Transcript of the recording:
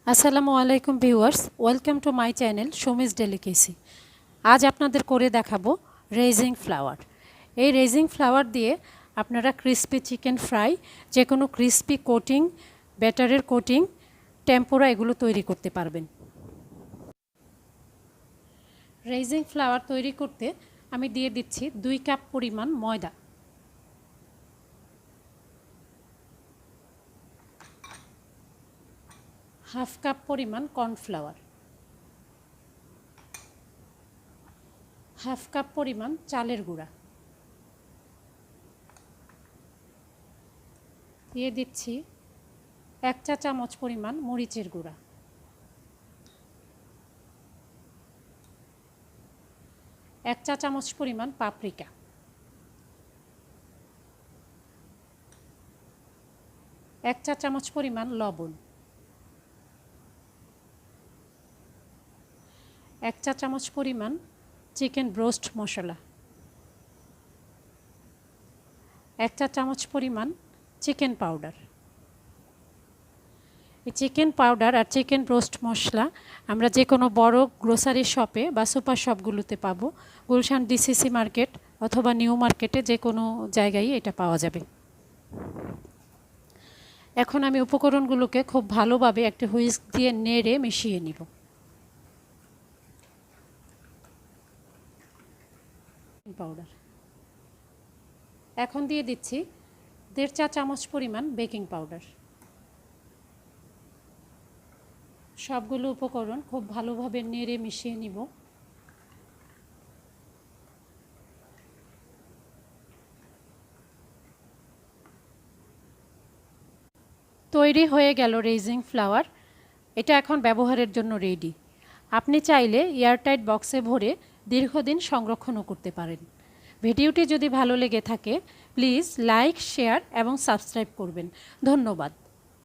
আসসালামু আলাইকুম viewers, welcome to my channel Sumi's delicacy. আজ আপনাদের করে দেখাবো রেজিং ফ্লাওয়ার। এই রেজিং ফ্লাওয়ার দিয়ে আপনারা ক্রিস্পি চিকেন ফ্রাই, যে কোনো ক্রিস্পি কোটিং, ব্যাটারের কোটিং, টেম্পুরা এগুলো তৈরি করতে পারবেন। রেজিং ফ্লাওয়ার তৈরি করতে আমি দিয়ে দিচ্ছি 2 কাপ পরিমাণ ময়দা, হাফ কাপ পরিমাণ কর্নফ্লাওয়ার, হাফ কাপ পরিমাণ চালের গুঁড়া, দিয়ে দিচ্ছি 1 চা চামচ পরিমাণ মরিচের গুঁড়া, 1 চা চামচ পরিমাণ পাপরিকা, 1 চা চামচ পরিমাণ লবণ, 1 চা চামচ পরিমাণ চিকেন ব্রোস্ট মশলা, 1 চা চামচ পরিমাণ চিকেন পাউডার। এই চিকেন পাউডার আর চিকেন ব্রোস্ট মশলা আমরা যে কোনো বড় গ্রোসারি শপে বা সুপার শপগুলোতে পাবো। গুলশান ডিসিসি মার্কেট অথবা নিউ মার্কেটে যে কোনো জায়গায় এটা পাওয়া যাবে। এখন আমি উপকরণগুলোকে খুব ভালোভাবে একটা হুইস্ক দিয়ে নেড়ে মিশিয়ে নিব। পাউডার এখন দিয়ে দিচ্ছি 1.5 চা চামচ পরিমাণ বেকিং পাউডার। সবগুলো উপকরণ খুব ভালোভাবে নেড়ে মিশিয়ে নিব। তৈরি হয়ে গেল রেজিং ফ্লাওয়ার। এটা এখন ব্যবহারের জন্য রেডি। আপনি চাইলে এয়ারটাইট বক্সে ভরে দীর্ঘদিন সংরক্ষণও করতে পারেন। ভিডিওটি যদি ভালো লেগে থাকে প্লিজ লাইক, শেয়ার এবং সাবস্ক্রাইব করবেন। ধন্যবাদ।